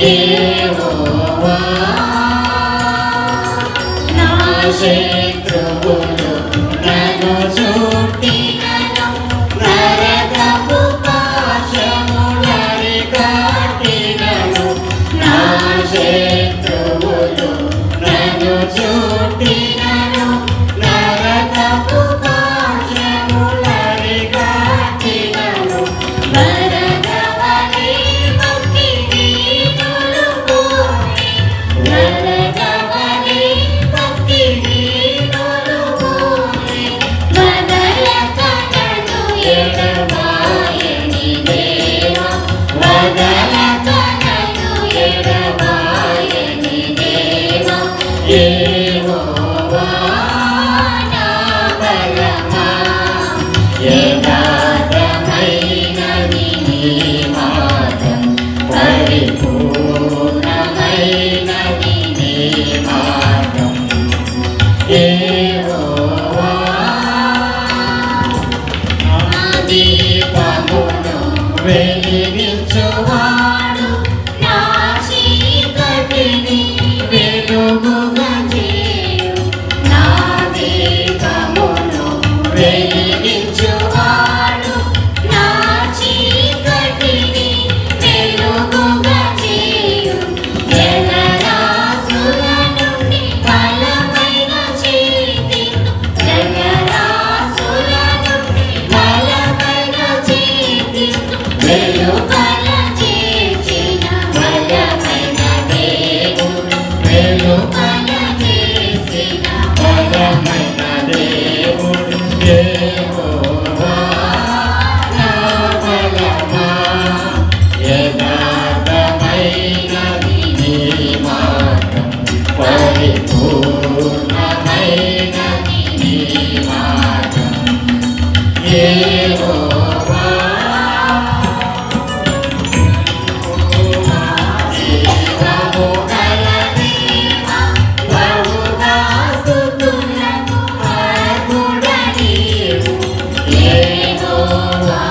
యెహోవా నా శత్రువులు నన్ను చుట్టినను నరకపు పాశములరి కట్టినను నా శత్రువులు నన్ను చుట్టినను నరకపు పాశములరి కట్టినను నరకవని భక్తిని తొలుగుని నరకవని భక్తిని తొలుగుని వదలకనను ఎడబాయని దేవా వదలకనను ఎడబాయని దేవా యెహోవా నా బలమా యథార్థమైనది నీ మార్గం పరిపూర్ణమైనది నీ మార్గం యెహోవా నా దీపమును వెలిగించువాడు నా చీకటిని వెలుగుగా చేయు నా దీపమును వెలిగించువాడు నా చీకటిని వెలుగుగా చేయు జలరాశుల నుండి బలమైన చేతితో జలరాశుల నుండి బలమైన చేతితో వెలుపల చేసిన బలమైన దేవుడు వెలుపల చేసిన బలమైన దేవుడు యెహోవా నా బలమా యథార్థమైనది నీ మార్గం పరిపూర్ణమైనది నీ మార్గం యెహోవా జీవము గల దేవా బహుగా స్తుతులకు అర్హుడ నీవు యెహోవా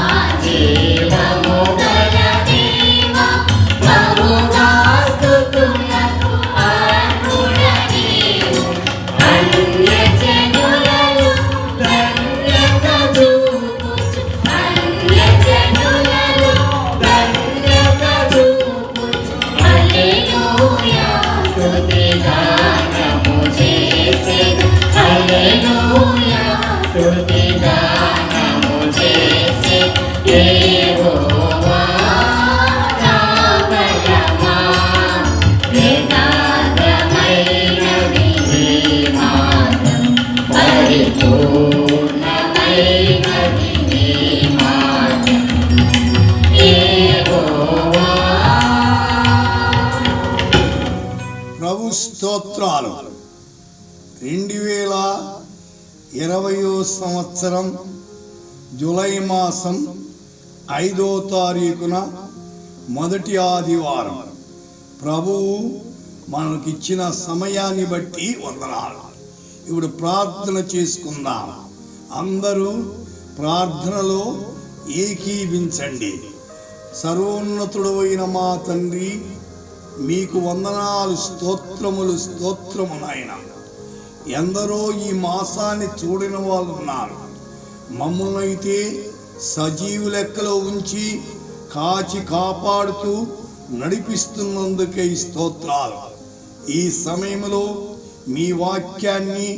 జీవము గల దేవా బహుగా స్తుతులకు అర్హుడ నీవు అన్యజనులలో ధన్యత చూపుచు అన్యజనులలో ధన్యత చూపుచు హల్లెలూయా స్తుతిగానము చేసెను హల్లెలూయా స్తుతిగానము చేసెను యెహోవా నా బలమా యథార్థమైనది నీ మార్గం పరిపూర్ణమైనది నీ మార్గం యెహోవా ప్రభు స్తోత్రాలు. 2020 సంవత్సరం జూలై మాసం 5వ తారీఖున మొదటి ఆదివారం. ప్రభువు మనకిచ్చిన సమయాన్ని బట్టి వందనాలు. ఇప్పుడు ప్రార్థన చేసుకుందాం. అందరూ ప్రార్థనలో ఏకీభించండి. సర్వోన్నతుడు అయిన మా తండ్రి, మీకు వందనాలు, స్తోత్రములు స్తోత్రము నాయన. ఎందరో ఈ మాసాన్ని చూడని వాళ్ళు ఉన్నారు. మమ్మల్ని అయితే సజీవ లెక్కలో ఉంచి కాచి కాపాడుతూ నడిపిస్తున్నందుకే ఈ స్తోత్రాలు. ఈ సమయంలో మీ వాక్యాన్ని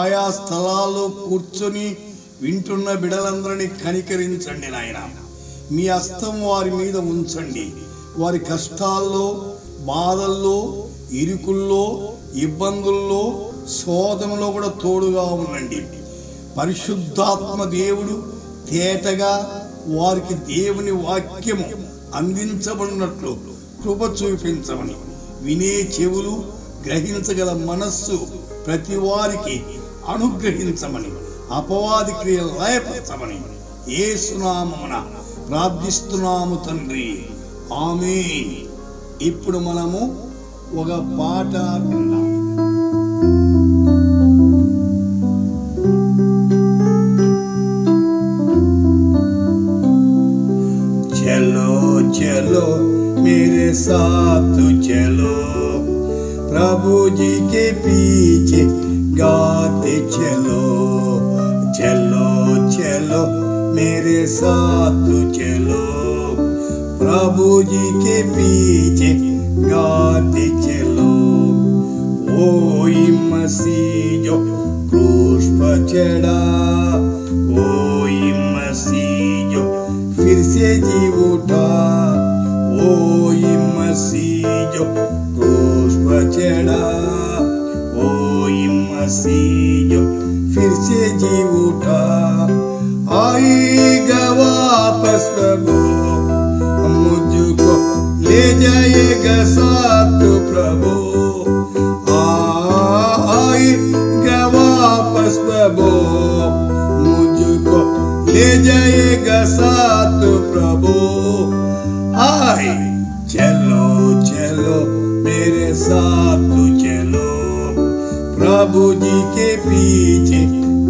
ఆయా స్థలాల్లో కూర్చొని వింటున్న బిడలందరినీ కనికరించండి నాయన. మీ హస్తం వారి మీద ఉంచండి. వారి కష్టాల్లో, బాధల్లో, ఇరుకుల్లో, ఇబ్బందుల్లో, శోధనలో కూడా తోడుగా ఉండండి. పరిశుద్ధాత్మ దేవుడు తేటగా వారికి దేవుని వాక్యము అందించబడినట్లు కృప చూపించమని, వినే చెవులు, గ్రహించగల మనస్సు ప్రతి వారికి అనుగ్రహించమని, అపవాది క్రియలు లయపరచమని యేసు నామమున ప్రార్థిస్తున్నాము తండ్రి, ఆమేన్. ఇప్పుడు మనము ఒక పాట విందాం. चलो चलो मेरे साथ चलो, प्रभु जी के पीछे गाते चलो, चलो चलो मेरे साथ चलो, प्रभु जी के पीछे गाते चलो। ओ मसीह जो क्रूस पर चढ़ा, ओ मसीह जो फिर से जी उठा, ओ मसीह जो क्रूस पर चढ़ा, ओ मसीह जो फिर से जी उठा। आएगा वापस प्रभु, मुझको ले जाएगा साथ प्रभु, आएगा वापस प्रभु, मुझको ले जाएगा साथ प्रभु। आए चलो चलो मेरे साथ चलो, प्रभु जी के पीछे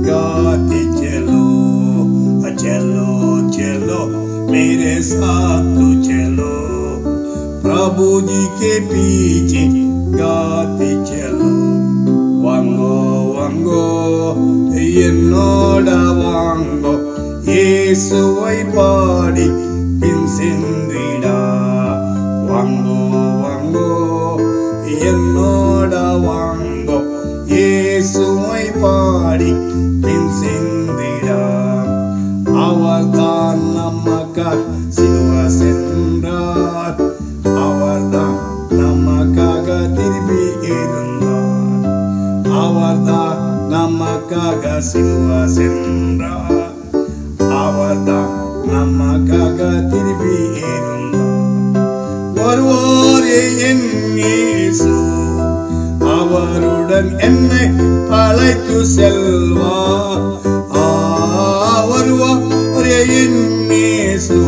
गाते चलो, चलो चलो मेरे साथ चलो, प्रभु जी के पीछे गाते चलो। वांगो वांगो என்னோட வாங்கோ, இயேசுவை பாடி பின் சென்றிடா, வாங்கோ வாங்கோ என்னோட வாங்கோ, இயேசுவை பாடி பின் சென்றிடா। அவர்தான் நமக்காக சிலுவை சென்றார், அவர்தான் நமக்காக திரும்பி இருந்தார், அவர்தான் நமக்காக சிலுவை சென்றார், அவர்தான் நமக்காக திரும்பி இருந்தார்। வருவோரே என் இயேசு, அவருடன் என்னை அழைத்து செல்வார், வருவோரே என் இயேசு,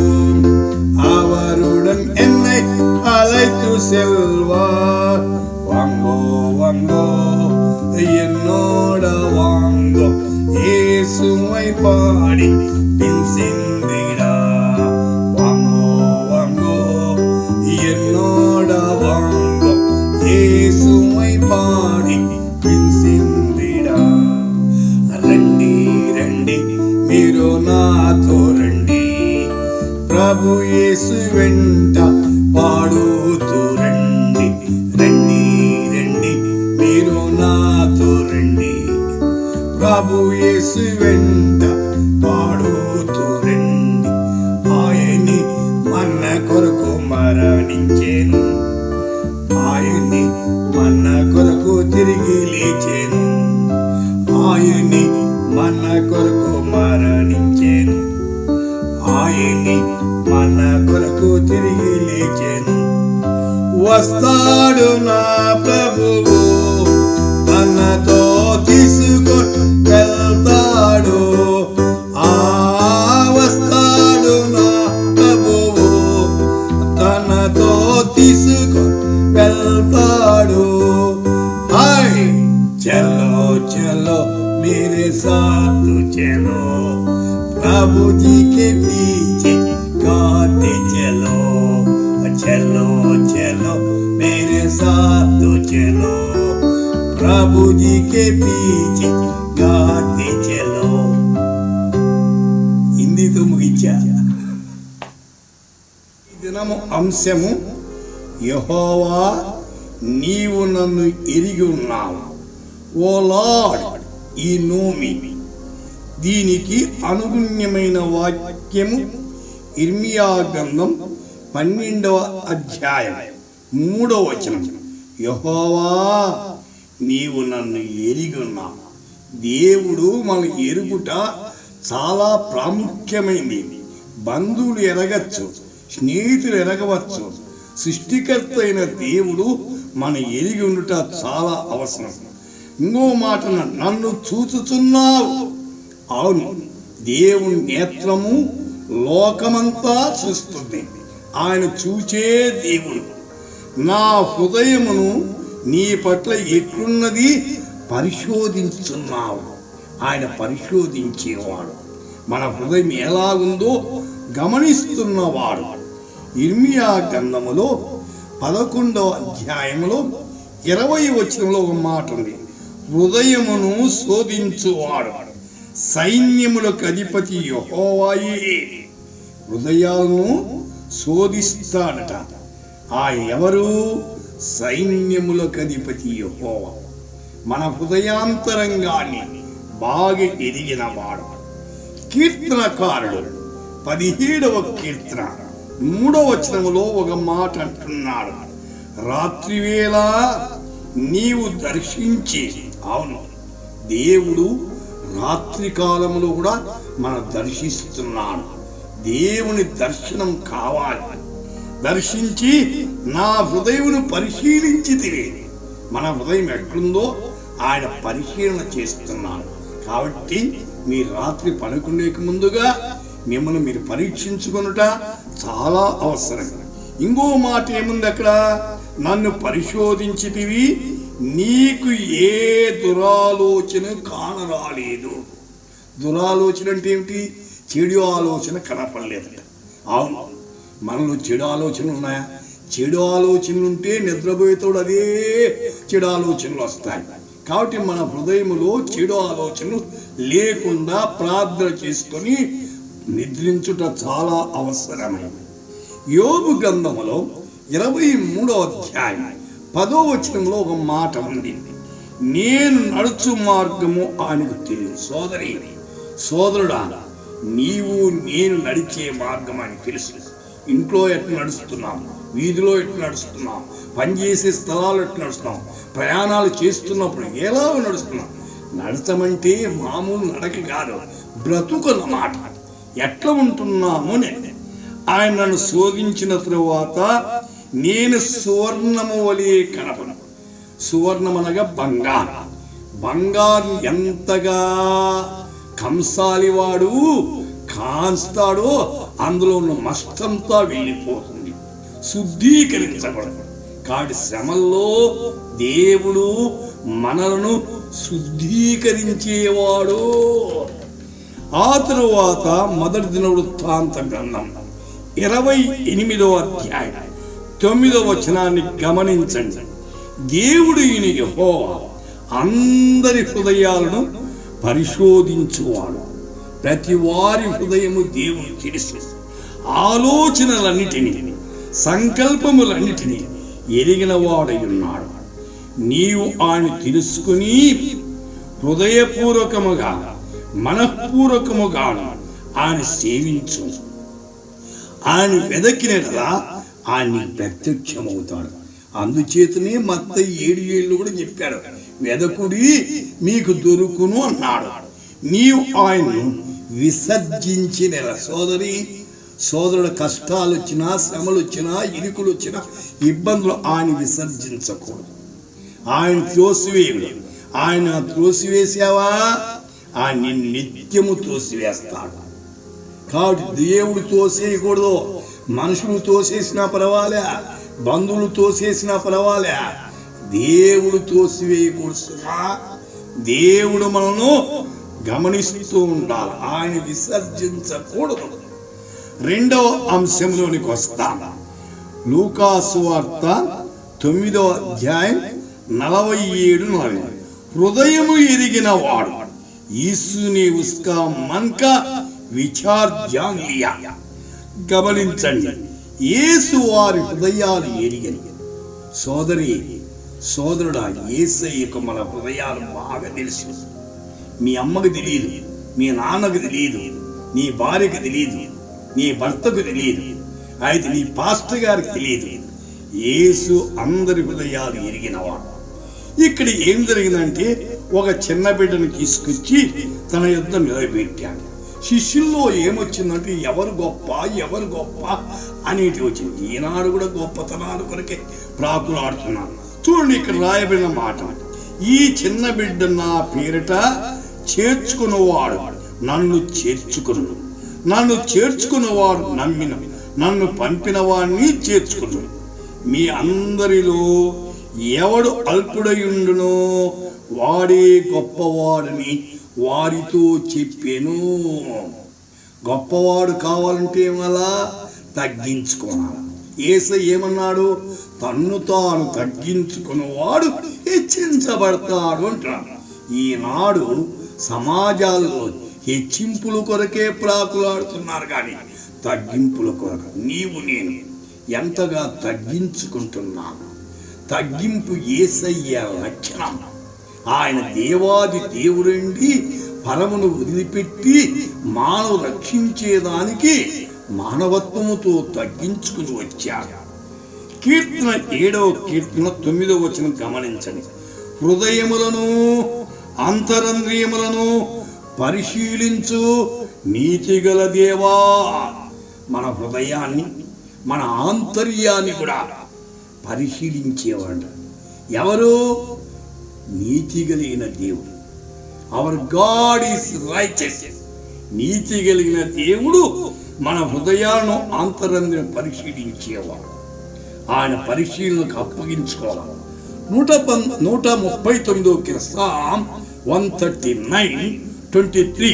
அவருடன் என்னை அழைத்து செல்வார்। வாங்கோ வாங்கோ என்னோட வாங்கோ, இயேசுவை பாடி பின் சென்றிடா, வாங்கோ வாங்கோ என்னோட வாங்கோ, இயேசுவை பாடி பின் சென்றிடா। రండి రండి మీరు నాతో రండి, ప్రభు యేసు వెంట పాడుతూ రండి, రండి రండి మీరు నాతో రండి, ప్రభు యేసు వెంట పాడుతూ రండి। ఆయన్ని మన కొరకు మరణించెను, ఆయన్ని మన కొరకు తిరిగి లేచెను, ఆయన్ని మన కొరకు మరణించెను, ఆయన్ని మన కొరకు తిరిగి లేచెను। వస్తాడు నా ప్రభువు, తనతో తీసుకొని వెళ్తాడు, వస్తాడు నా ప్రభువు, తనతో తీసుకొని వెళ్తాడు। హాయ్ చలో చలో मेरे साथ चलो, प्रभु जी के पीछे गाते चलो, चलो चलो मेरे साथ चलो, प्रभु जी के पीछे गाते चलो। హిందీతో ముగించా। ఈ దినము అంశము యెహోవా నీవు నన్ను ఎరిగి ఉన్నావు, ఓ లార్డ్ ఈ నోమి। దీనికి అనుగుణ్యమైన వాక్యము ఇర్మియా గ్రంథం 12వ అధ్యాయం 3వ వచనం, యెహోవా నీవు నన్ను ఎరిగి ఉన్నావు। దేవుడు మన ఎరుగుట చాలా ప్రాముఖ్యమైనది। బంధువులు ఎరగచ్చు, స్నేహితులు ఎరగవచ్చు, సృష్టికర్త అయిన దేవుడు మన ఎరిగి ఉండుట చాలా అవసరం। ఇంకో మాట, నన్ను చూచుచున్నావు, అవును దేవుని నేత్రము లోకమంతా చూస్తుంది, ఆయన చూచే దేవుడు। నా హృదయమును నీ పట్ల ఎట్లున్నది పరిశోధించున్నావు, ఆయన పరిశోధించేవాడు, మన హృదయం ఎలాగుందో గమనిస్తున్నవాడు। ఇర్మియా గ్రంథములో 11వ అధ్యాయంలో 20 వచనంలో ఒక మాట ఉంది. హృదయమును శోధించువాడు సైన్యములకు అధిపతి యెహోవాయే. హృదయాలను శోధిస్తాడట. ఆ ఎవరు? సైన్యములకు అధిపతి యెహోవా. మన హృదయాంతరంగాన్ని బాగా ఎదిగిన వాడు. కీర్తనకారుడు 17వ కీర్తన 3వ వచనములో ఒక మాట అంటున్నాడు. రాత్రివేళ నీవు దర్శించి. అవును, దేవుడు రాత్రి కాలంలో కూడా మనం దర్శిస్తున్నాడు. దేవుని దర్శనం కావాలి. దర్శించి నా హృదయమును పరిశీలించి తిరిగి. మన హృదయం ఎట్లుందో ఆయన పరిశీలన చేస్తున్నాడు. కాబట్టి మీరు రాత్రి పడుకునేక ముందుగా మిమ్మల్ని మీరు పరీక్షించుకొనుట చాలా అవసరం. ఇంకో మాట ఏముంది అక్కడ? నన్ను పరిశోధించితివి, నీకు ఏ దురాలోచన కానరాలేదు. దురాలోచన అంటే ఏమిటి? చెడు ఆలోచన కనపడలేదట. అవును, మనలో చెడు ఆలోచనలు ఉన్నాయా? చెడు ఆలోచనలు ఉంటే నిద్రపోయేతోడు అదే చెడు ఆలోచనలు వస్తాయి. కాబట్టి మన హృదయంలో చెడు ఆలోచనలు లేకుండా ప్రార్థన చేసుకొని నిద్రించుట చాలా అవసరమైనది. యోబు గ్రంథములో 23వ అధ్యాయం 10వ వచనంలో ఒక మాట ఉంది. నేను నడుచు మార్గము ఆయనకు తెలియదు. సోదరుడా, నీవు నేను నడిచే మార్గం అని తెలుసు. ఇంట్లో ఎట్లా నడుస్తున్నాం, వీధిలో ఎట్లా నడుస్తున్నాం, పనిచేసే స్థలాలు ఎట్లా నడుస్తున్నాం, ప్రయాణాలు చేస్తున్నప్పుడు ఎలా నడుస్తున్నాం. నడచమంటే మామూలు నడక కాదు, బ్రతుకన్నమాట. ఎట్లా ఉంటున్నాము నేను. ఆయన నన్ను శోధించిన తరువాత నేను సువర్ణము వలె కనపడను. సువర్ణం అనగా బంగారం. బంగారం ఎంతగా కంసాలివాడు కాంస్తాడో అందులో ఉన్న మస్తంతా వెళ్ళిపోతుంది, శుద్ధీకరించబడదు. కాబట్టి శ్రమల్లో దేవుడు మనలను శుద్ధీకరించేవాడు. ఆ తరువాత మొదటి దినవృత్తాంత గ్రంథం 28వ అధ్యాయం 9వ వచనాన్ని గమనించండి. దేవుడు ఈయన యెహోవా అందరి హృదయాలను పరిశోధించువాడు. ప్రతి వారి హృదయము దేవుడు తెలుసు. ఆలోచనలన్నిటినీ సంకల్పములన్నిటినీ ఎరిగిన వాడై ఉన్నాడు. నీవు ఆయన తెలుసుకుని హృదయపూర్వకముగా మనఃపూర్వకముగా ఆయన సేవించు. ఆయన వెదకినట్లా ఆయన ప్రత్యక్షమవుతాడు. అందుచేతనే మత్తయి 7:7 కూడా చెప్పాడు, వెదకుడి మీకు దొరుకును అన్నాడు. నీవు ఆయన్ను విసర్జించిన సోదరుడు కష్టాలు వచ్చినా, శ్రమలు వచ్చినా, ఇరుకులు వచ్చినా, ఇబ్బందులు ఆయన విసర్జించకూడదు. ఆయన త్రోసివేయుడు. ఆయన త్రోసివేసావా ఆయన నిత్యము త్రోసివేస్తాడు. కాబట్టి దేవుడు తోసేయకూడదు. మనుషులు తోసేసినా పర్వాలే, బంధువులు తోసేసినా పర్వాలే, దేవుడు తోసివేయకూడదు. దేవుడు మనను గమనిస్తూ ఉండాలి, ఆయన విసర్జించకూడదు. రెండవ అంశంలోనికి వస్తాం. లూకా సువార్త 9వ అధ్యాయం 47 హృదయము ఎరిగిన వాడు యేసుని ఉస్కా మన్కా విచార్ జాన్ లియా. గమనించండి, యేసు వారి హృదయాలు ఎరిగిన. సోదరుడా, యేసయ్యకు మన హృదయాలు బాగా తెలుసు. మీ అమ్మకు తెలియదు, మీ నాన్నకు తెలియదు, నీ భార్యకు తెలియదు, నీ భర్తకు తెలియదు, అయితే నీ పాస్టర్ గారికి తెలియదు. యేసు అందరి హృదయాలు ఎరిగినవాడు. ఇక్కడ ఏం జరిగిందంటే, ఒక చిన్న బిడ్డను తీసుకొచ్చి తన యుద్ధం నిలబెట్టాడు. శిష్యుల్లో ఏమొచ్చిందంటే, ఎవరు గొప్ప అనేటి వచ్చింది. ఈనాడు కూడా గొప్పతనాలు కొరకే ప్రాకులాడుతున్నాను. చూడండి, ఇక్కడ రాయబడిన మాట, ఈ చిన్న బిడ్డ నా పేరిట చేర్చుకున్నవాడు నన్ను చేర్చుకును, నన్ను చేర్చుకున్నవాడు నన్ను పంపిన వాడిని చేర్చుకును. మీ అందరిలో ఎవడు అల్పుడయుండునో వాడే గొప్పవాడని వారితో చెప్పాను. గొప్పవాడు కావాలంటే ఏమలా తగ్గించుకోవాలి. యేసయ్య ఏమన్నాడు? తన్ను తాను తగ్గించుకున్నవాడు హెచ్చించబడతాడు అంటాడు. ఈనాడు సమాజాల్లో హెచ్చింపుల కొరకే ప్రాకులాడుతున్నారు, కానీ తగ్గింపుల కొరకు నీవు నేను ఎంతగా తగ్గించుకుంటున్నాను. తగ్గింపు యేసయ్య లక్షణం. ఆయన దేవాది దేవుడండి పరమును వదిలిపెట్టి మానవ రక్షించేదానికి మానవత్వముతో తగ్గించుకుని వచ్చాడు. కీర్తన 7వ కీర్తన 9వ వచనం గమనించండి. హృదయములను అంతరంద్రియములను పరిశీలించు నీతిగల దేవా. మన హృదయాన్ని మన ఆంతర్యాన్ని కూడా పరిశీలించేవాడు ఎవరు? నీతి కలిగిన దేవుడు. Hour God is righteous. నీతి కలిగిన దేవుడు మన హృదయాలను ఆంతరంద్రియం పరిశీలించేవాడు. ఆయన పరిశీలనకు అప్పగించుకోవాలి. 139 Psalm 139:23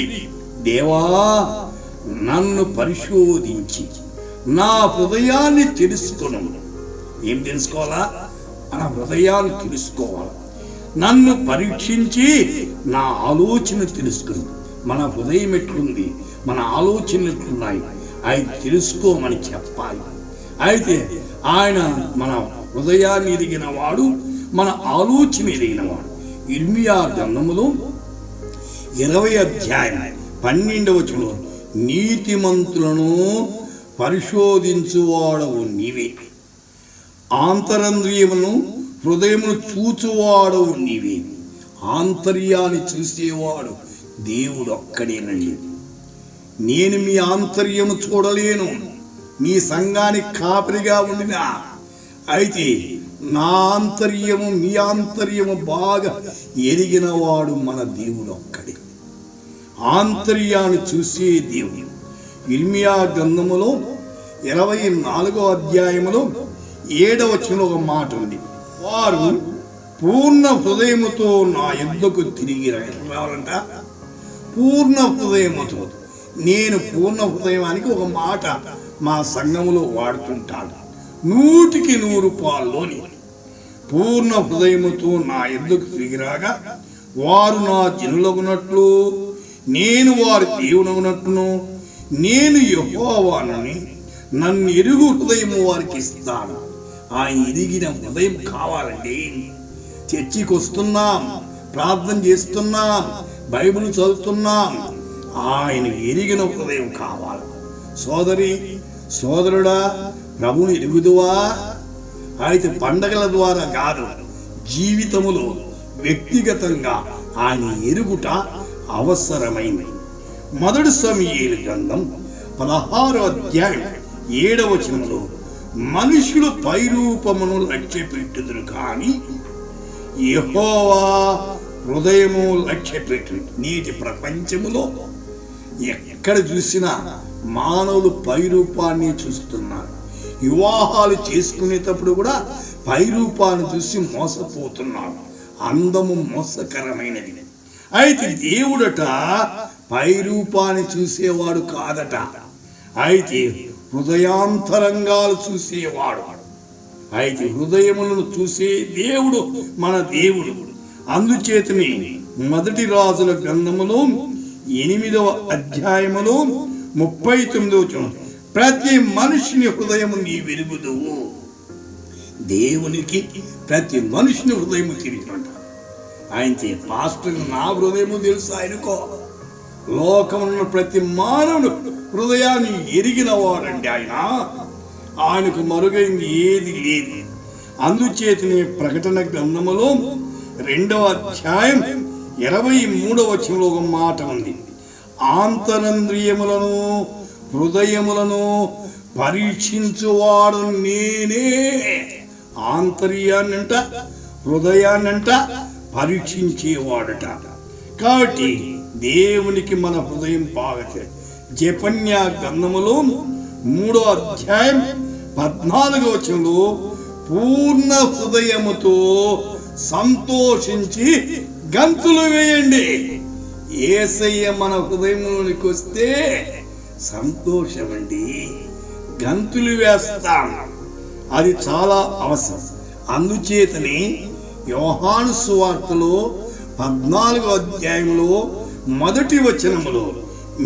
దేవా నన్ను పరిశోధించి నా హృదయాన్ని తెలుసుకొను. ఏం తెలుసుకోవాలా? మన హృదయాన్ని తెలుసుకోవాలి. నన్ను పరీక్షించి నా ఆలోచన తెలుసుకుని, మన హృదయం ఎట్లుంది, మన ఆలోచనలు ఎట్లున్నాయి అవి తెలుసుకోమని చెప్పాలి. అయితే ఆయన మన హృదయాన్ని ఎరిగిన వాడు, మన ఆలోచన ఎరిగిన వాడు. ఇర్మియా గ్రంథములో 20వ అధ్యాయం 12వ వచనంలో నీతిమంతులను పరిశోధించువాడవు నీవే, ఆంతరంద్రియమును హృదయమును చూచువాడవు నీవే. ఆంతర్యాన్ని చూసేవాడు దేవుడు ఒక్కడేనండి. నేను మీ ఆంతర్యము చూడలేను, మీ సంఘానికి కాపరిగా ఉండినా. అయితే నా ఆంతర్యము మీ ఆంతర్యము బాగా ఎరిగిన వాడు మన దేవుడు ఒక్కడే. ఆంతర్యాన్ని చూసే దేవుడు. ఇర్మియా గ్రంథములో 24వ అధ్యాయములో 7వ వచనంలో ఒక మాట ఉంది. వారు పూర్ణ హృదయముతో నా యొద్దకు తిరిగి రావాలంట. పూర్ణ హృదయముతో. నేను పూర్ణ హృదయానికి ఒక మాట మా సంఘములో వాడుతుంటాను. 100కి 100 పూర్ణ హృదయముతో నా యొద్దకు తిరిగిరాగా వారు నా జనులగునట్లు నేను వారి దేవునగునట్లును నేను యెహోవానని నన్ను ఎరుగు హృదయము వారికి ఇస్తాను. ఆయన ఎరిగిన హృదయం కావాలండి. చర్చికి వస్తున్నాం, ప్రార్థన చేస్తున్నాం, బైబిల్ చదువుతున్నాం. ఆయన ఎరిగిన హృదయం కావాలి. సోదరి సోదరుడా, ప్రభుని ఎరుగుదువా? అయితే పండగల ద్వారా కాదు, జీవితములో వ్యక్తిగతంగా ఆయన ఎరుగుట అవసరమైంది. 1 సమూయేలు గ్రంథం 16వ అధ్యాయం 7వ వచనంలో మనుషులు పైరూపమును లక్ష్య పెట్టుదురు, కానీ యెహోవా హృదయము లక్ష్య పెట్టు. నేటి ప్రపంచములో ఎక్కడ చూసినా మానవులు పైరూపాన్ని చూస్తున్నారు. వివాహాలు చేసుకునేటప్పుడు కూడా పైరూపాన్ని చూసి మోసపోతున్నారు. అందము మోసకరమైనది. అయితే దేవుడట పైరూపాన్ని చూసేవాడు కాదట. అయితే హృదయాంతరంగాలు చూసేవాడు. అయితే హృదయములను చూసే దేవుడు మన దేవుడు. అందుచేతనే 1 రాజుల గ్రంథములో 8వ అధ్యాయములో 39వ వచనం ప్రతి మనిషిని హృదయము నీ వెరుగుదువు. దేవునికి ప్రతి మనిషిని హృదయము తిరిగినట. ఆయనతే పాస్టర్ నా హృదయము తెలుసు ఆయనకో. లోకమున్న ప్రతి మానవుడు హృదయాన్ని ఎరిగిన వాడండి ఆయన. ఆయనకు మరుగైంది ఏది లేదు. అందుచేతనే ప్రకటన గ్రంథములో 2వ అధ్యాయం 23వ వచనంలో ఒక మాట ఉంది. ఆంతరంద్రియములను హృదయములను పరీక్షించువాడు నేనే. ఆంతర్యాన్నంట హృదయాన్నంట పరీక్షించేవాడట. కాబట్టి దేవునికి మన హృదయం బాగా. జెఫన్యా గ్రంథములో 3వ అధ్యాయం 14వ వచనంలో పూర్ణ హృదయముతో సంతోషించి గంతులు వేయండి. యేసయ్య మన హృదయంలోనికి వస్తే సంతోషమండి, గంతులు వేస్తాం. అది చాలా అవసరం. అందుచేతనే యోహాను సువార్తలో 14వ అధ్యాయంలో మొదటి వచనములో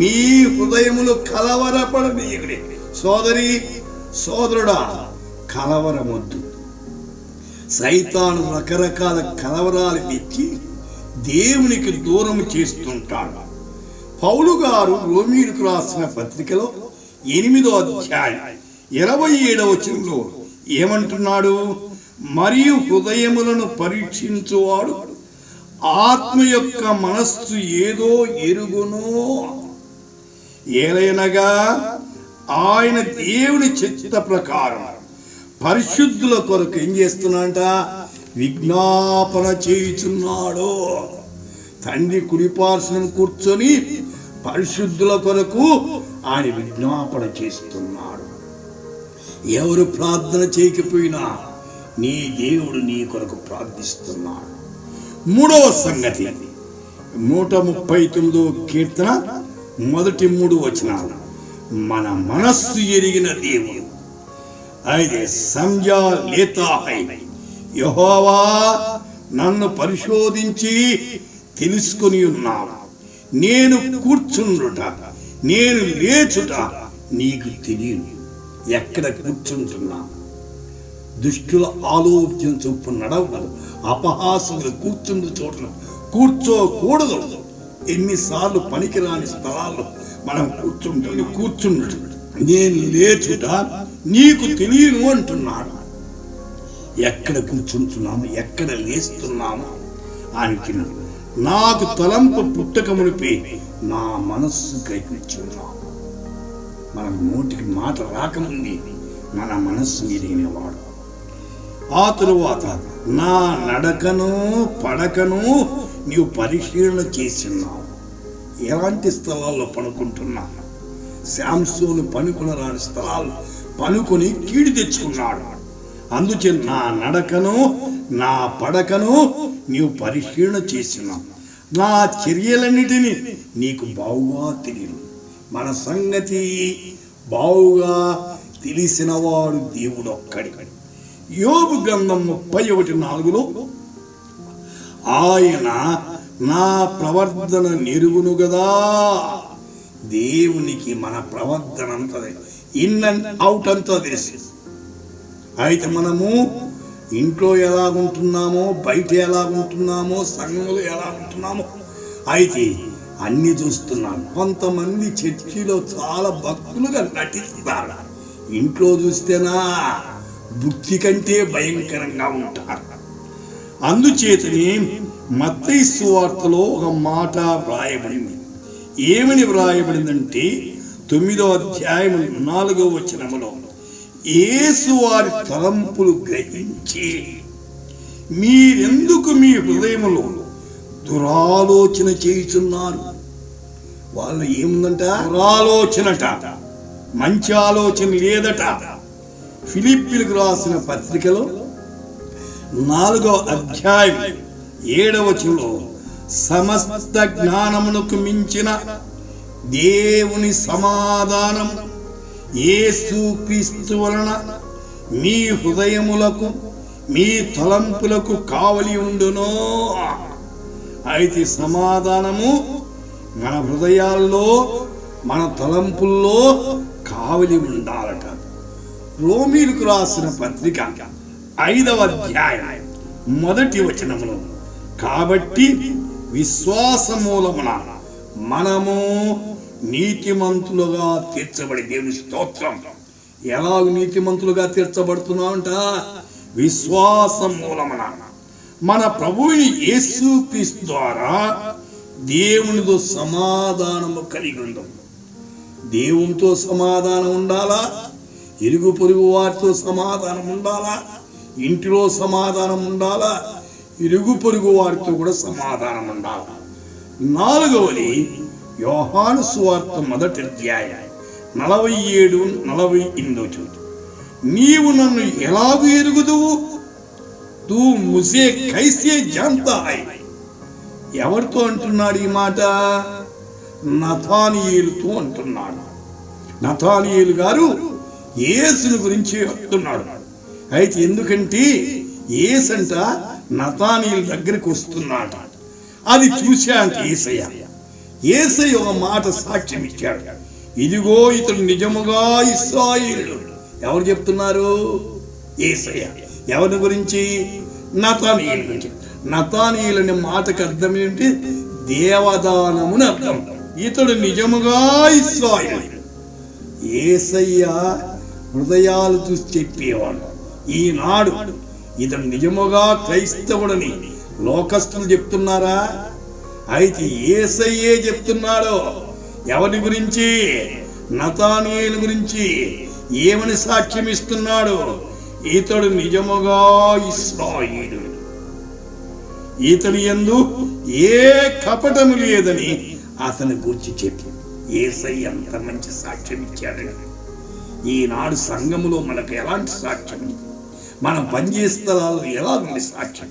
మీ హృదయములు కలవరపడనీయకుడి. సోదరి సోదరుడా, కలవరమొద్దు. సైతాను రకరకాల కలవరాలు ఇచ్చి దేవునికి దూరం చేస్తుంటాడు. పౌలు గారు రోమీయులకు రాసిన పత్రికలో 8వ అధ్యాయం 27వ వచనంలో ఏమంటున్నాడు? మరియు హృదయములను పరీక్షించువాడు ఆత్మ యొక్క మనస్సు ఏదో ఎరుగునో, ఏలైనగా ఆయన దేవుని చిత్త ప్రకారం పరిశుద్ధుల కొరకు ఏం చేస్తున్నాడంట? విజ్ఞాపన చేయుచున్నాడు. తండ్రి కుడిపార్శ్వన కూర్చొని పరిశుద్ధుల కొరకు ఆయన విజ్ఞాపన చేస్తున్నాడు. ఎవరు ప్రార్థన చేయకపోయినా నీ దేవుడు నీ కొరకు ప్రార్థిస్తున్నాడు. 3వ సంగతి 139వ కీర్తన మొదటి 3 వచనాలు. మన మనస్సు ఎరిగిన దేవుడు అయితే సంజా లేతా హై. యెహోవా నన్ను పరిశోధించి తెలుసుకొని ఉన్నావు. నేను కూర్చుండుట నేను లేచుట నీకు తెలియదు. ఎక్కడ కూర్చుంటున్నా? దుష్టుల ఆలోచన చొప్పున నడవదు. అపహాసములు కూర్చుండు చోట్ల కూర్చోకూడదు. ఎన్నిసార్లు పనికిరాని స్థలాల్లో మనం కూర్చుండటం. నేను లేచుట నీకు తెలియను అంటున్నాడు. ఎక్కడ కూర్చుంటున్నాము, ఎక్కడ లేస్తున్నాము ఆయనకి నాకు తలంపు పుట్టకమునిపై నా మనస్సు గ్రహించున్నాము. మన నోటికి మాట రాకముందే మన మనస్సు ఎరిగినవాడు. ఆ తరువాత నా నడకను పడకను నీవు పరిశీలన చేస్తున్నావు. ఎలాంటి స్థలాల్లో పనుకుంటున్నా? శాంసోను పనుకుని రాని స్థలాల్లో పనుకొని కీడు తెచ్చుకున్నాడు. అందుచే నా నడకను నా పడకను నీవు పరిశీలన చేస్తున్నావు. నా చర్యలన్నిటినీ నీకు బావుగా తెలియదు. మన సంగతి బావుగా తెలిసినవాడు దేవుడు ఒక్కడి. యోబు గ్రంథం 31:4లో ఆయన నా ప్రవర్తన నెరుగును గదా. దేవునికి మన ప్రవర్తన అంతా ఇన్ అండ్ అవుట్ అంతా తెలుసు. అయితే మనము ఇంట్లో ఎలాగుంటున్నామో, బయట ఎలాగుంటున్నామో, సంఘంలో ఎలా ఉంటున్నామో అయితే అన్ని చూస్తున్నాం. కొంతమంది చర్చిలో చాలా భక్తులుగా నటిస్తారు. ఇంట్లో చూస్తేనా బుద్ధి కంటే భయంకరంగా ఉంటారు. అందుచేతనే మత్తయి సువార్తలో ఒక మాట వ్రాయబడింది. ఏమని వ్రాయబడిందంటే 9వ అధ్యాయం 4వ వచనములో యేసు వారి తలంపులు గ్రహించి మీరెందుకు మీ హృదయములో దురాలోచన చేయుచున్నారు. వాళ్ళు ఏముందంట? దురాలోచనట, మంచి ఆలోచన లేదట. ఫిలిప్పీలకు రాసిన పత్రికలో 4వ అధ్యాయం 7వ వచనంలో సమస్త జ్ఞానమునకు మించిన దేవుని సమాధానం యేసుక్రీస్తు వలన మీ హృదయములకు మీ తలంపులకు కావలి ఉండును. అయితే సమాధానము మన హృదయాల్లో మన తలంపుల్లో కావలి ఉండాలట. రోమీయులకు రాసిన పత్రిక 5వ అధ్యాయం 1వ వచనములో కాబట్టి విశ్వాస మూలమున మనము నీతిమంతులుగా తీర్చబడి, దేవుని స్తోత్రం. ఎలా నీతిమంతులుగా తీర్చబడుతున్నామంట? విశ్వాసం మూలమున మన ప్రభువుని యేసుక్రీస్తు ద్వారా దేవునితో సమాధానము కలిగి ఉందాం. దేవునితో సమాధానం ఉండాలా? ఇరుగు పొరుగు వారితో సమాధానం ఉండాలా? ఇంటిలో సమాధానం ఉండాలా? ఇరుగు పొరుగు వారితో కూడా సమాధానం ఉండాలా? 4వది యోహాను సువార్త 1వ అధ్యాయం 47-48 నీవు నన్ను ఎలాగూ ఎరుగుదువు? తూ ముసే కైసే జాంతా హై. ఎవరితో అంటున్నాడు ఈ మాట? నతానియేలుతో అంటున్నాడు. నతానియేలు గారు యేసుని గురించి చెప్తున్నాడు. అయితే ఎందుకంటే యేసంట నతానీయుల దగ్గరికి వస్తున్నాడు. అది చూశాంట యేసయ్య ఒక మాట సాక్ష్యం ఇచ్చాడు. ఇదిగో ఇతడు నిజముగా ఇశ్రాయేలుడు. ఎవరు చెప్తున్నారు? యేసయ్య. ఎవరి గురించి? నతానీయుల గురించి. నతానీయులు అనే మాటకు అర్థం ఏంటి? దేవదానముని అర్థం. ఇతడు నిజముగా ఇశ్రాయేలుడు. యేసయ్య హృదయాలు చూసి చెప్పేవాడు. ఈనాడు ఇతడు నిజముగా క్రైస్తవుడని లోకస్తులు చెప్తున్నారా? అయితే యేసయ్యే చెప్తున్నాడు. ఎవరి గురించి? నతానీయేలు గురించి. ఏమని సాక్ష్యం ఇస్తున్నాడు? ఇతడు నిజముగా ఇశ్రాయేలుడు, ఇతని యందు ఏ కపటము లేదని అతని గురించి చెప్పి యేసయ్య అంత మంచి సాక్ష్యం ఇచ్చాడు. ఈనాడు సంఘములో మనకు ఎలాంటి సాక్ష్యం? మన పనిచేసే స్థలాల్లో ఎలా ఉంది సాక్ష్యం?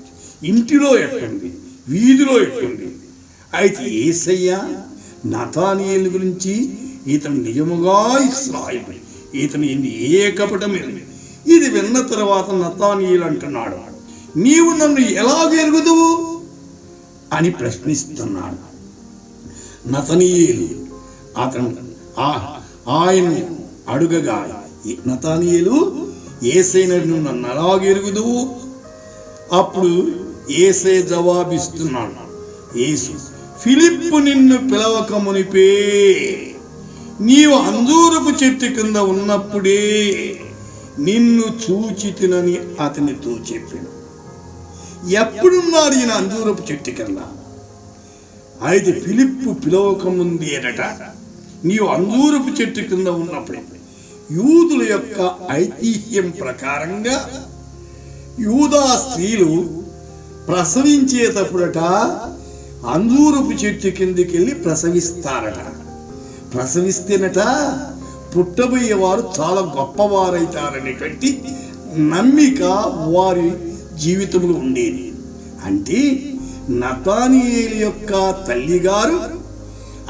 ఇంటిలో ఎట్టుంది? వీధిలో ఎట్టుంది? అయితే యేసయ్య నతానీయేలు గురించి ఇతను నిజముగా ఇశ్రాయేలు, ఇతను ఏ కపటం లేదు. ఇది విన్న తర్వాత నతానీయేలు అంటున్నాడు, నీవు నన్ను ఎలా ఎరుగుదువు అని ప్రశ్నిస్తున్నాడు. నతానీయేలు ఆయన అడుగగా నతానీయేలు యేసయ్యను నన్ను ఎలాగెరుగుదువు? అప్పుడు యేసయ్య జవాబిస్తున్నాడు. యేసు, ఫిలిప్పు నిన్ను పిలవక మునిపే నీవు అంజూరపు చెట్టు కింద ఉన్నప్పుడే నిన్ను చూచితినని అతనితో చెప్పాను. ఎప్పుడున్నాడు ఈయన అంజూరపు చెట్టు కింద? అయితే ఫిలిప్పు పిలవక ముందేనట నీవు అంజూరపు చెట్టు కింద ఉన్నప్పుడే. యూదుల యొక్క ఐతిహ్యం ప్రకారంగా యూదా స్త్రీలు ప్రసవించేటప్పుడట అంజూరపు చెట్టు కిందికి వెళ్ళి ప్రసవిస్తారట. ప్రసవిస్తేనట పుట్టబోయేవారు చాలా గొప్పవారైతారనేటువంటి నమ్మిక వారి జీవితంలో ఉండేది. అంటే నతానీయేలు యొక్క తల్లిగారు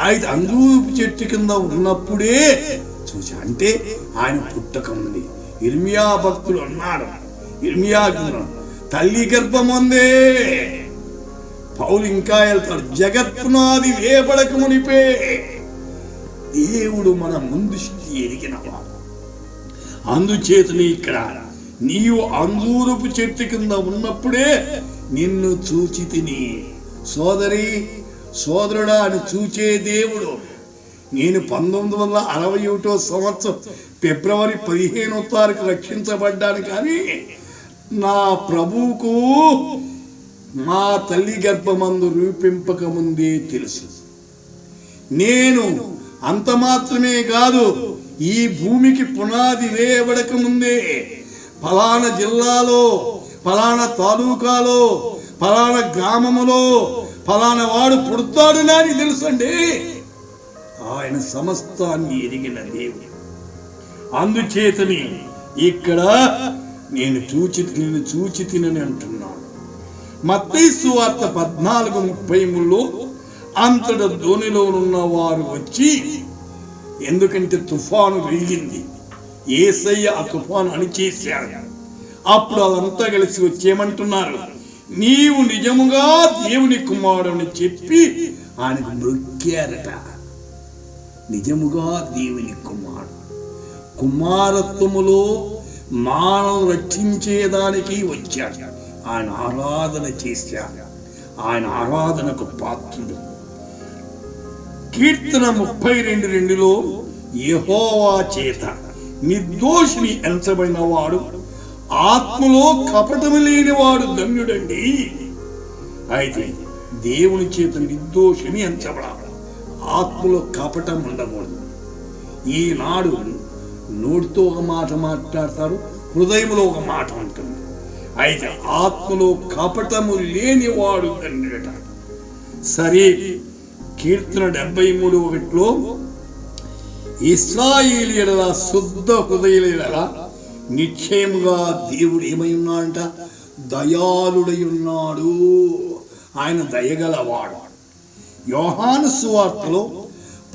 ఆయన అంజూరపు చెట్టు కింద ఉన్నప్పుడే చూసా. అంటే ఆయన పుట్టక ఉంది. ఇర్మియా భక్తులు అన్నాడు, ఇర్మియా తల్లి గర్భం ఉందే. పౌలు ఇంకా వెళ్తాడు, జగత్పునాది వేపడక మునిపే దేవుడు మన ముందు ఎరిగినవాడు. అందుచేతని ఇక్కడ నీవు అంజూరపు చెట్టు కింద ఉన్నప్పుడే నిన్ను చూచి తిని. సోదరి సోదరుడా అని చూచే దేవుడు. నేను 1961 సంవత్సరం ఫిబ్రవరి 15వ తారీఖు రక్షించబడ్డాను. కానీ నా ప్రభువుకు మా తల్లి గర్భమందు రూపింపక ముందే తెలుసు. నేను అంత మాత్రమే కాదు, ఈ భూమికి పునాది వేయబడక ముందే ఫలానా జిల్లాలో, ఫలానా తాలూకాలో, ఫలానా గ్రామములో ఫలానా వాడు పుడతాడు అని తెలుసండి. ఆయన సమస్తాన్ని ఎరిగిన దేవుడు. అందుచేతని ఇక్కడ నేను చూచి తినని అంటున్నాను. మత్తయి సువార్త 14:33లో అంతట ధోనిలో ఉన్న వారు వచ్చి, ఎందుకంటే తుఫాను రేగింది, యేసయ్య ఆ తుఫాను అణిచేశాడు. అప్పుడు అదంతా కలిసి వచ్చేమంటున్నారు, నీవు నిజముగా దేవుని కుమారుని చెప్పి ఆయనకు మొక్కారట. నిజముగా దేవుని కుమారుడు, కుమారత్వములో మానవ రక్షించేదానికి వచ్చాడు. ఆయన ఆరాధన చేశాడు. ఆయన ఆరాధనకు పాత్రుడు. కీర్తన 32:2లో యెహోవా చేత నిర్దోషిని ఎంచబడిన వాడు, ఆత్మలో కపటము లేని వాడు ధన్యుడండి. అయితే దేవుని చేత నిర్దోషిని ఎంచబడాలి. ఆత్మలో కపటం ఉండకూడదు. ఈనాడు నోటితో ఒక మాట మాట్లాడతారు, హృదయంలో ఒక మాట ఉంటుంది. అయితే ఆత్మలో కపటము లేని వాడు ధన్యుడట. సరే, కీర్తన 73:1లో ఇశ్రాయేలీయుల శుద్ధ హృదయుల నిశ్చయముగా దేవుడు ఏమై ఉన్నాడంట? దయాళుడై ఉన్నాడు. ఆయన దయగలవాడు. యోహాను సువార్తలో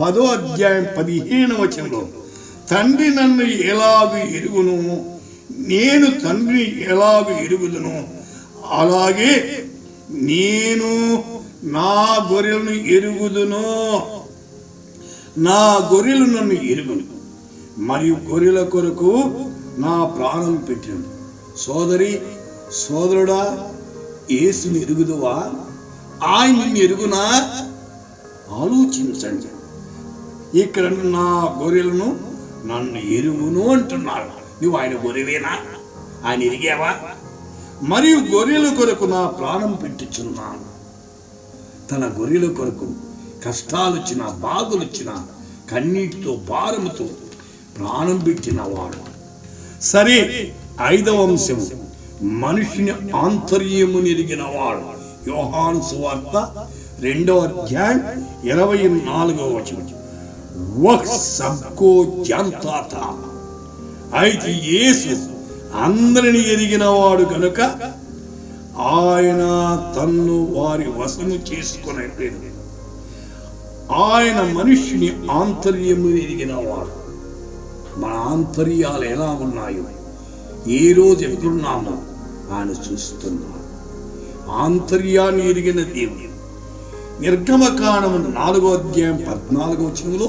10వ అధ్యాయం 15వ వచనంలో తండ్రి నన్ను ఎలాగూ ఎరుగును, నేను తండ్రిని ఎలాగ ఎరుగుదునో అలాగే నేను నా గొర్రెలను ఎరుగుదును. నా గొర్రెలు నన్ను ఎరుగును, మరియు గొర్రెల కొరకు నా ప్రాణం పెట్టినను. సోదరి సోదరుడా, యేసుని ఎరుగుదువా? ఆయన్ని ఎరుగునా? ఆలోచించండి. ఇక్కడ నా గొర్రెలను నన్ను ఎరుగును అంటున్నాడు. నువ్వు ఆయన గొర్రెవేనా? ఆయన ఎరిగావా? మరియు గొర్రెల కొరకు నా ప్రాణం పెట్టుచున్నాను. తన గొర్రెల కొరకు కష్టాలు వచ్చినా, బాధలు వచ్చినా, కన్నీటితో భారముతో ప్రాణం పెట్టిన వాడు. సరే, 5వ అంశం, మనిషిని ఆంతర్యము ఎరిగిన వాడు. యోహాను సువార్త 2వ అధ్యాయం 24వ వచనం. వహ్ సబ్కో జాన్తా థా. అయితే యేసు అందరిని ఎరిగిన వాడు కనుక ఆయన తన్ను వారి వశము చేసుకునేది. ఆయన మనిషిని ఆంతర్యము ఎరిగిన వాడు. మన ఆంతర్యాలు ఎలా ఉన్నాయో, ఏ రోజు ఎక్కడున్నామో ఆయన చూస్తున్నాడు. ఆంతర్యాన్ని ఎరిగిన దేవుడు. నిర్గమకాండము 4వ అధ్యాయం 14వ వచనంలో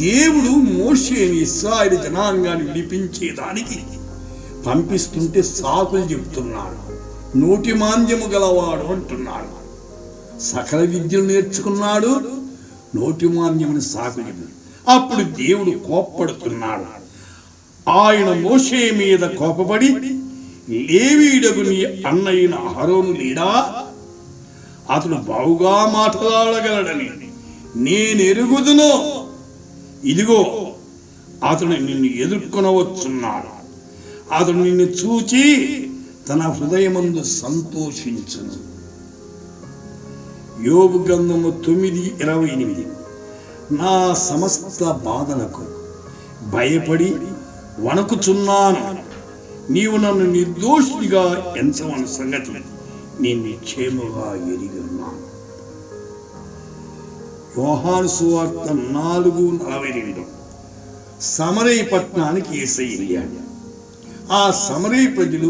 దేవుడు మోషేని ఇశ్రాయేలు జనాంగాన్ని విడిపించేదానికి పంపిస్తుంటే సాకులు చెప్తున్నాడు. నోటి మాంద్యము గలవాడు అంటున్నాడు. సకల విద్యలు నేర్చుకున్నాడు, నోటి మాంద్యముని సాకులు చెప్పాడు. అప్పుడు దేవుడు కోప్పడుతున్నాడు. ఆయన మోషే మీద కోపపడి, లేవీయుడగు నీ అన్నయ్యన అహరోను లేడా? అతడు బావుగా మాట్లాడగలడని నేను ఎరుగుదును. ఇదిగో అతడు నిన్ను ఎదుర్కొనవచ్చున్నాడు. అతడు నిన్ను చూచి తన హృదయమందు సంతోషించును. యోబు గ్రంథము 9:28. నా సమస్త బాధలకు భయపడి వణకుచున్నాను. నీవు నన్ను నిర్దోషిగా ఎంచవని సంగతి నేను నిశ్చయముగా ఎరిగి ఉన్నాను. యోహాను సువార్త 4:42. సమరయ పట్టణానికి యేసయ్య వెళ్ళాడు. ఆ సమరయ ప్రజలు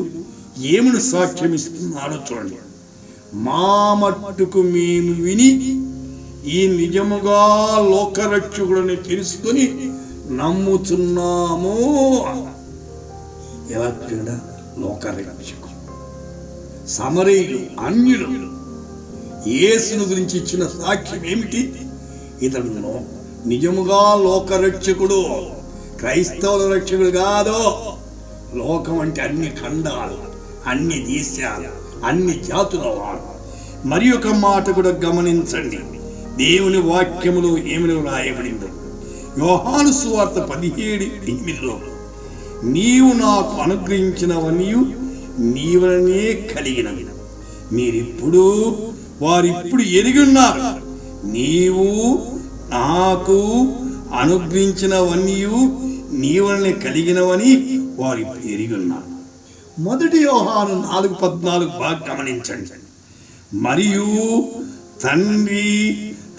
ఏమని సాక్ష్యం ఇస్తున్నాడో చూడండి. మా మట్టుకు మేము విని ఈ నిజముగా లోకరక్షకుడని తెలుసుకొని నమ్ముచున్నాము. ఎలా చూడా? లోకరక్షకుడు. సమరయులు, అన్యులు యేసును గురించి ఇచ్చిన సాక్ష్యం ఏమిటి? ఇతను నిజముగా లోకరక్షకుడు, క్రైస్తవుల రక్షకుడు కాదు. లోకం అంటే అన్ని ఖండాలు, అన్ని దేశాలు, అన్ని జాతుల వాడు. మరి ఒక మాట కూడా గమనించండి. దేవుని వాక్యములో ఏమని రాయబడిందో, యోహాను సువార్త 17:8. నీవు నాకు అనుగ్రహించినవన్నీ నీవనే కలిగినవి. మీరిప్పుడు వారిప్పుడు ఎరిగి ఉన్నారు. నీవు నాకు అనుగ్రహించినవన్నీ నీవనే కలిగినవని వారి ఎరిగి ఉన్నారు. 1 యోహాను 4:14 బాగా గమనించండి. మరియు తండ్రి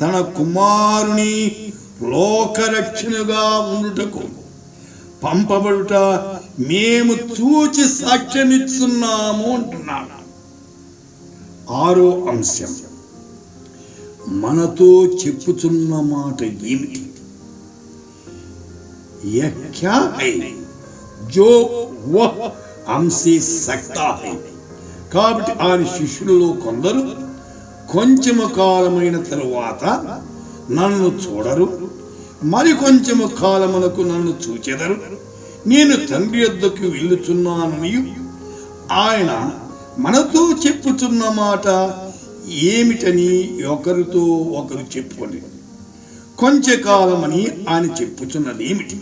తన కుమారుని లోకరక్షణగా ఉండుటకు పంపబడుట మేము చూచి సాక్ష్యమిస్తున్నాము అంటున్నాడు. 6వ అంశం, మనతో చెప్పుచున్న మాట ఏమిటి? యా హై జో వహ్ హంసే సక్తా హై. కాబట్టి ఆయన శిష్యులలో కొందరు కొంచెము కాలమైన తరువాత నన్ను చూడరు, మరి కొంచెము కాలమునకు నన్ను చూచెదరు. నేను తండ్రి యొద్దకు వెళ్ళుచున్నానని ఆయన మనతో చెప్పుచున్న మాట ఏమిటని ఒకరితో ఒకరు చెప్పుకొని, కొంచెకాలమని ఆయన చెప్పుచున్నది ఏమిటి?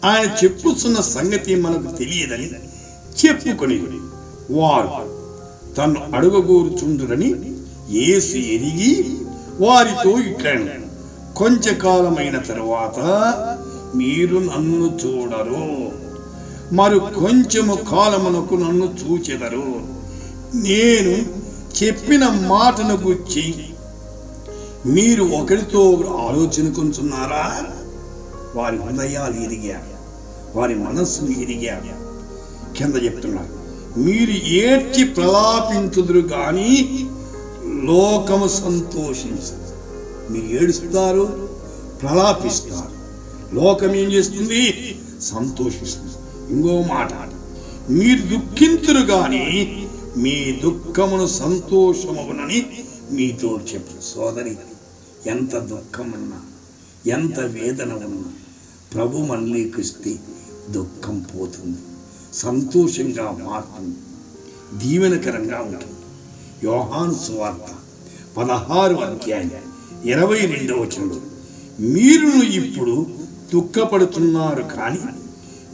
ఆయన చెప్పుచున్న సంగతి మనకు తెలియదని చెప్పుకొని వారు తను అడుగగోరుచుండురని యేసు ఎరిగి వారితో ఇట్లను, కొంచెకాలమైన తరువాత మీరు నన్ను చూడరు, మరి కొంచెము కాలమునకు నన్ను చూచెదరు. నేను చెప్పిన మాటను గురించి మీరు ఒకరితో ఆలోచనకుంటున్నారా? వారి హృదయాలు ఎరిగారు, వారి మనస్సును ఎరిగారు. కింద చెప్తున్నారు, మీరు ఏడ్చి ప్రలాపించుదురు గాని లోకము సంతోషించదు. మీరు ఏడుస్తారు, ప్రలాపిస్తారు, లోకం ఏం చేస్తుంది? సంతోషిస్తుంది. ఇంకో మాట, మీరు దుఃఖింతురు గాని మీ దుఃఖమును సంతోషమవునని మీతో చెప్పు. సోదరి, ఎంత దుఃఖమున్నా, ఎంత వేదన ఉన్నా ప్రభు మళ్ళీకిస్తే దుఃఖం పోతుంది, సంతోషంగా మారుతుంది, దీవెనకరంగా ఉంటుంది. యోహాను సువార్త 16వ అధ్యాయం 22వ వచనంలో, మీరును ఇప్పుడు దుఃఖపడుతున్నారు కానీ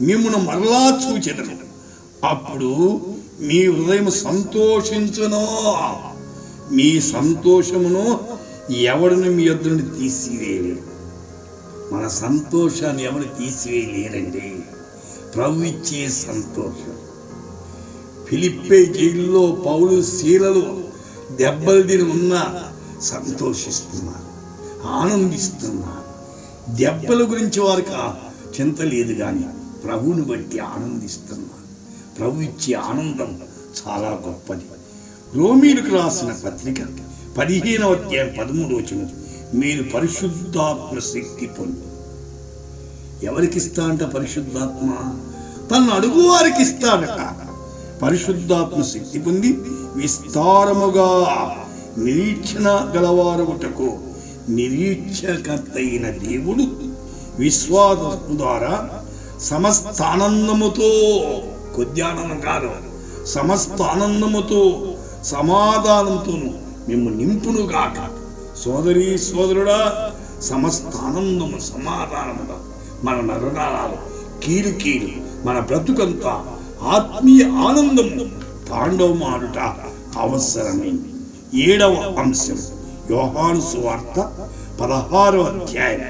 మిమ్మల్ని మరలా చూచెదను, అప్పుడు మీ హృదయం సంతోషించును. మీ సంతోషమును ఎవరిని మీ యొద్ద నుండి తీసివేయలేడు. మన సంతోషాన్ని ఎవరు తీసివేయలేరండి. ప్రభు ఇచ్చే సంతోషం. ఫిలిప్పే జైల్లో పౌలు శీలలు దెబ్బలు తిని ఉన్నా సంతోషిస్తున్నారు, ఆనందిస్తున్నారు. దెబ్బల గురించి వారికి చింత లేదు కానీ ప్రభువుని బట్టి ఆనందిస్తున్నారు. ప్రభు ఇచ్చే ఆనందం చాలా గొప్పది. రోమీలకు రాసిన పత్రిక 15వ అధ్యాయం 13వ వచనం, మీరు పరిశుద్ధాత్మ శక్తి పొంది. ఎవరికి ఇస్తాడంట పరిశుద్ధాత్మ? తను అడుగు వారికి ఇస్తాడట. పరిశుద్ధాత్మ శక్తి పొంది విస్తారముగా నిరీక్షణ గలవారుటకు నిరీక్షకర్త అయిన దేవుడు విశ్వాసము ద్వారా సమస్త ఆనందముతో, కొద్ది ఆనందం కాదు, సమస్త ఆనందముతో సమాధానంతో మిమ్మల్ని నింపునుగాక. సోదరి సోదరుడా, సమస్త ఆనందము సమాధానముగా మన నరనాలు కీలు కీలు మన బ్రతుకంతా ఆత్మీయ ఆనందము తాండవమాడుట అవసరమైంది. 7వ అంశం, యోహాను సువార్త 16వ అధ్యాయం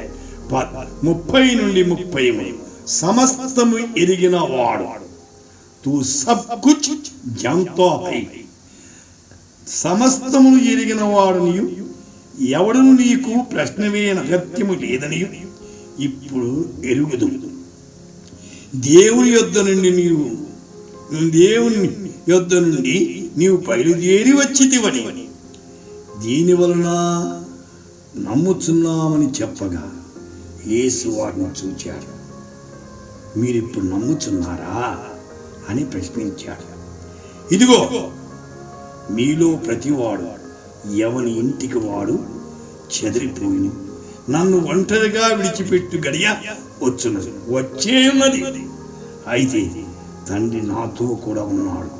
30 నుండి 33, సమస్తము ఎరిగిన వాడు, తూ సబ్ కుచ్ జంతో హై. సమస్తమును ఎరిగిన వాడునియు ఎవడును నీకు ప్రశ్న వేయని అగత్యము లేదనియు ఇప్పుడు ఎరుగుదు. దేవుని యొద్ద నుండి నీవు బయలుదేరి వచ్చితివని దీని వలన నమ్ముచున్నామని చెప్పగా యేసు వారిని చూచాడు. మీరిప్పుడు నమ్ముచున్నారా అని ప్రశ్నించాడు. ఇదిగో, మీలో ప్రతివాడు ఎవని ఇంటికి వాడు చెదిరిపోయిన నన్ను ఒంటరిగా విడిచిపెట్టు గడియ వచ్చున్నది, వచ్చే ఉన్నది. అయితే తండ్రి నాతో కూడా ఉన్నాడు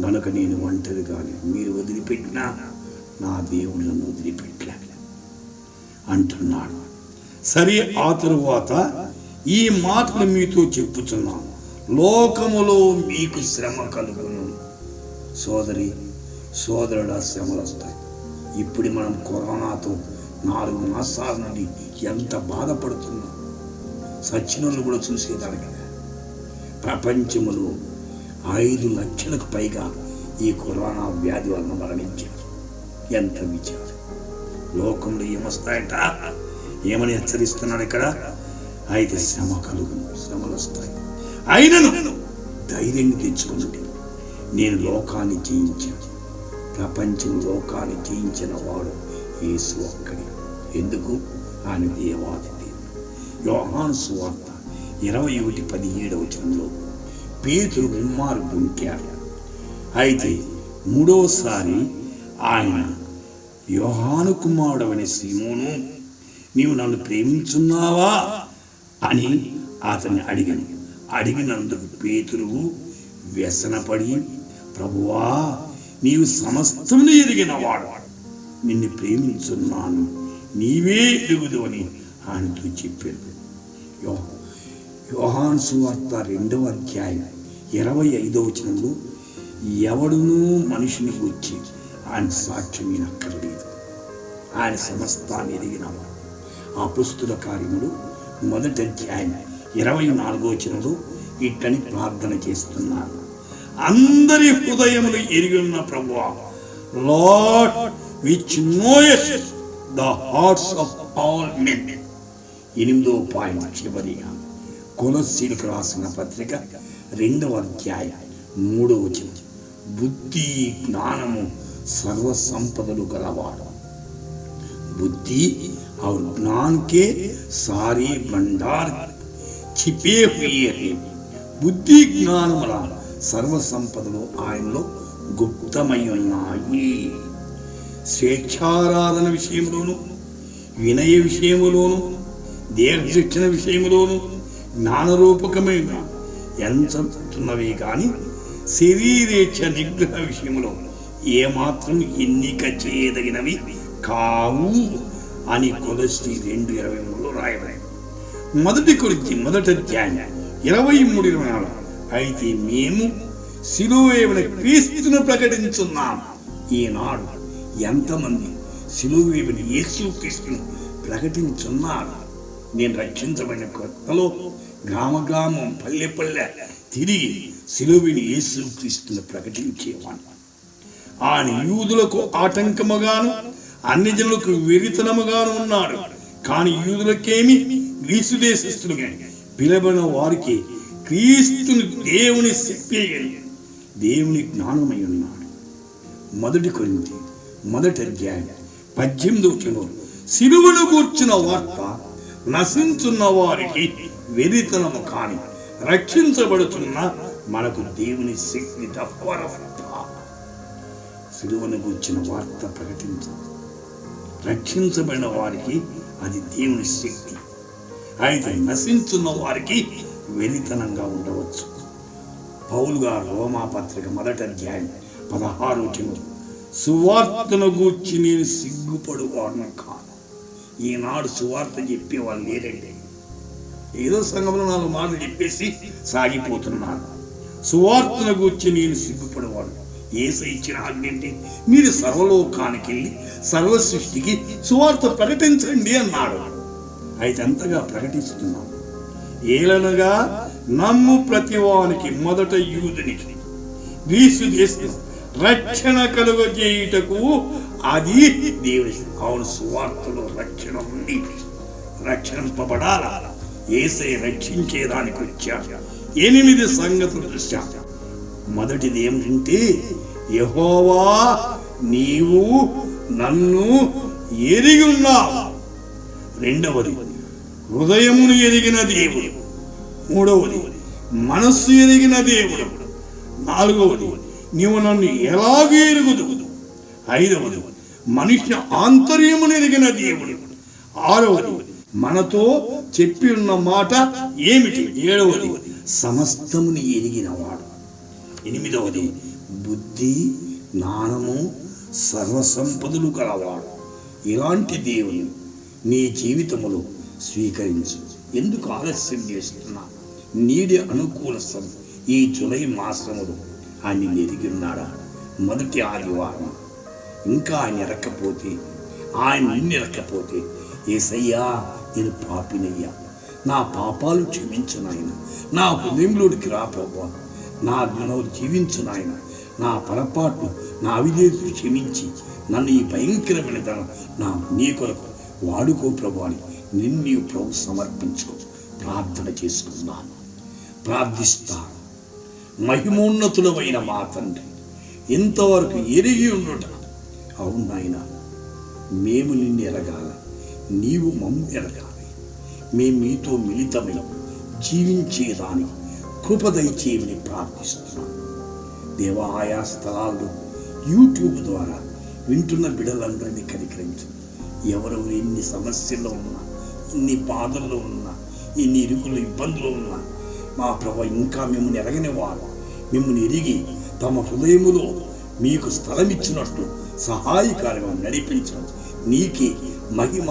గనుక నేను ఒంటరిగానే. మీరు వదిలిపెట్టినా నా దేవుడు నన్ను వదిలిపెట్టలే అంటున్నాడు. సరే, ఆ తరువాత ఈ మాటలు మీతో చెప్పుచున్నాను, లోకములో మీకు శ్రమ కలుగును. సోదరి సోదరుడా, శ్రమలు వస్తాయి. ఇప్పుడు మనం కరోనాతో 4 మాసాల నుండి ఎంత బాధపడుతున్నాం. సచ్చినోళ్ళు కూడా చూసేదానికి ప్రపంచంలో 5 లక్షలకు పైగా ఈ కరోనా వ్యాధి వలన మరణించారు. ఎంత విచారం. లోకంలో ఏమొస్తాయట, ఏమని హెచ్చరిస్తున్నాడు ఇక్కడ? అయితే శ్రమ కలుగును, శ్రమలు వస్తాయి. అయినను ధైర్యాన్ని తెచ్చుకున్నట్టు నేను లోకాన్ని జయించాను. ప్రపంచం లోకాన్ని జయించిన వాడు యేసు ఒక్కడే. ఎందుకు? ఆయన దేవాది దేవుడు. యోహాను సువార్త 21:17 వచనంలో పేతురు ముమ్మారు బొంకాడు. అయితే 3వసారి ఆయన, యోహాను కుమారుడవనే సీమోను, నీవు నన్ను ప్రేమించున్నావా అని అతన్ని అడిగినందుకు పేతురు వ్యసనపడి, ప్రభువా, నీవు సమస్తమును ఎరిగిన వాడు, నిన్ను ప్రేమించున్నాను, నీవే ఎరుగుదు అని ఆయనతో చెప్పాడు. యోహాను సువార్త 2వ అధ్యాయం 25వ వచనంలో, ఎవడునూ మనిషిని గూర్చి ఆయన సాక్ష్యం వినక్కర్లేదు, ఆయన సమస్తాన్ని ఎరిగినవాడు. అపొస్తలుల కార్యములు 1వ అధ్యాయం 24వ వచనంలో ఇట్లని ప్రార్థన చేస్తున్నారు, అందరి హృదయములు ఎరిగి ఉన్న ప్రభువా, Lord which knows the hearts of all men. 8వ పాయింట్ చివరిగా కొలస్సీలకు రాసిన పత్రిక 2వ అధ్యాయం 3వ వచనం, బుద్ధి జ్ఞానము सर्व संपदलु गलवाड़। बुद्धि और ज्ञान के सारे भंडार छिपे हुए हैं। बुद्धि ज्ञान सर्व संपदलु आयनलो गुप्तमై ఉన్నాయి। స్వేచ్ఛారాధన విషయంలోను, వినయ విషయంలోను, దేహ శిక్షణ విషయంలోను జ్ఞానరూపకమైన ఎంచుతున్నవే కానీ శరీరేచ్ఛ నిగ్రహ విషయంలో ఏమాత్రం ఎన్నిక చేయదగినవి కావు అని కొలస్సి 2:23 రాయబడింది. మొదటి కొరింథీ 1:23-24 అయితే మేము సిలువైన క్రీస్తును ప్రకటించున్నాం. ఈనాడు ఎంతమంది సిలువైన యేసు క్రీస్తును ప్రకటించున్నారు? నేను రక్షించబడిన కొత్తలో గ్రామ గ్రామం పల్లె పల్లె తిరిగి సిలువైన యేసు క్రీస్తును ప్రకటించేవాడు. ఆయన యూదులకు ఆటంకముగాను అన్ని జనులకు వెరితనముగాను ఉన్నాడు. కానీ యూదులకేమి గ్రీసు దేశస్థులుగా పిలబడిన వారికి క్రీస్తుని దేవుని శక్తి దేవుని జ్ఞానమై ఉన్నాడు. మొదటి కొరింథీ 1:18 సిలువను గూర్చిన వార్త నశించున్న వారికి వెరితనము కాని రక్షించబడుతున్న మనకు దేవుని శక్తి. సిలువను గూర్చిన వార్త ప్రకటించాలి. రక్షించబడిన వారికి అది దేవుని శక్తి. అయితే నశించున్న వారికి వెలితనంగా ఉండవచ్చు. పౌలు గారు రోమా పత్రిక 1:16 సువార్తను గూర్చి నేను సిగ్గుపడువాడును కాను. ఈనాడు సువార్త చెప్పేవాళ్ళు లేరండి. ఏదో సంఘంలో 4 మాటలు చెప్పేసి సాగిపోతున్నారు. సువార్తను గూర్చి నేను సిగ్గుపడేవాడు. యేసయ్య ఇచ్చిన ఆజ్ఞ ఏంటి? మీరు సర్వలోకానికి వెళ్ళి సర్వ సృష్టికి సువార్త ప్రకటించండి అన్నాడు. అయితే అంతగా ప్రకటిస్తున్నాం. ఏలనగా నమ్ము ప్రతివానికి మొదట యూదునికి గ్రీసు దేశం రక్షణ కలుగజేయుటకు అది దేవుని. అవును, సువార్తలో రక్షణ ఉంది. రక్షింపబడాల. యేసయ్య రక్షించేదానికి వచ్చాడు. 8 సంగతులు చూశాం. మొదటిది ఏమిటంటే, యెహోవా నీవు నన్ను ఎరిగి ఉన్నావు. రెండవది హృదయమును ఎరిగిన దేవుడు. మూడవది మనస్సు ఎరిగిన దేవుడు. నాలుగవది నీవు నన్ను ఎలాగూ ఎరుగుదు. ఐదవది మనుష్య ఆంతర్యమును ఎరిగిన దేవుడు. ఆరవది మనతో చెప్పి ఉన్న మాట ఏమిటి. ఏడవది సమస్తముని ఎరిగినవాడు. ఎనిమిదవది బుద్ధి జ్ఞానము సర్వసంపదలు గలవాడు. ఇలాంటి దేవుని నీ జీవితంలో స్వీకరించు. ఎందుకు ఆలస్యం చేస్తున్నా? నీడి అనుకూల ఈ జూలై మాసములో ఆయన ఎరిగి ఉన్నాడా? మొదటి ఆదివారం ఇంకా ఆయన ఎరక్కపోతే, ఆయన నిన్ను ఎరక్కపోతే, యేసయ్యా నేను పాపినయ్యా, నా పాపాలు క్షమించు నాయన, నా హృదయంలోనికి రా ప్రభువా, నా జీవించు నాయన, నా పొరపాటు నా అవిధేయతలు క్షమించి నన్ను ఈ భయంకరమైన ధనం నా నీ కొరకు వాడుకో ప్రభు అని నిన్ను ప్రభు సమర్పించుకో. ప్రార్థన చేసుకుందాం. ప్రార్థిస్తాను. మహిమోన్నతులమైన మా తండ్రి, ఇంతవరకు ఎరిగి ఉండుట. అవును నాయన, మేము నిన్ను ఎరగాల, నీవు మమ్ము ఎరగాలి. మేము మీతో మిళితమై జీవించేదానికి కృప దయచేయమని ప్రార్థిస్తున్నాం. దేవా, ఆయా స్థలాల్లో యూట్యూబ్ ద్వారా వింటున్న బిడ్డలందరినీ కనికరించు. ఎవరెవరు ఎన్ని సమస్యల్లో ఉన్నా, ఎన్ని బాధల్లో ఉన్నా, ఎన్ని ఇరుకులు ఇబ్బందులు ఉన్నా, మా ప్రభు ఇంకా మిమ్మల్ని ఎరగని వారు మిమ్మల్ని ఎరిగి తమ హృదయములో మీకు స్థలం ఇచ్చినట్లు సహాయకార్యం నడిపించడం, నీకే మహిమ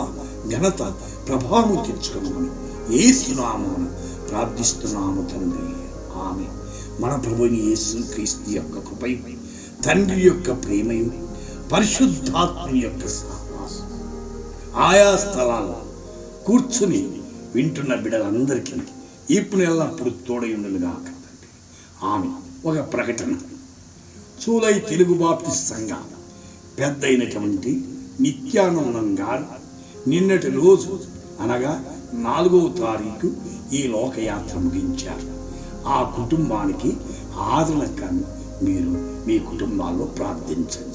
ఘనత ప్రభావం తెచ్చుకోమని యేసు నామమున ప్రార్థిస్తున్నాము తండ్రి. ఆమె మన ప్రభుని యేసు క్రీస్తు యొక్క కృపయు, తండ్రి యొక్క ప్రేమయు, పరిశుద్ధాత్మ యొక్క సహవాసం ఆయా స్థలాల్లో కూర్చుని వింటున్న బిడ్డలందరికీ ఇప్పుడు ఎల్లప్పుడు తోడయుండునుగా తండ్రి. ఆమె ఒక ప్రకటన. చూలై తెలుగు బాప్టిస్ట్ సంఘం పెద్ద అయినటువంటి నిత్యానందం గారు నిన్నటి రోజు అనగా 4వ తారీఖు ఈ లోకయాత్ర ముగించారు. ఆ కుటుంబానికి ఆదరణ కానీ మీరు మీ కుటుంబాల్లో ప్రార్థించండి.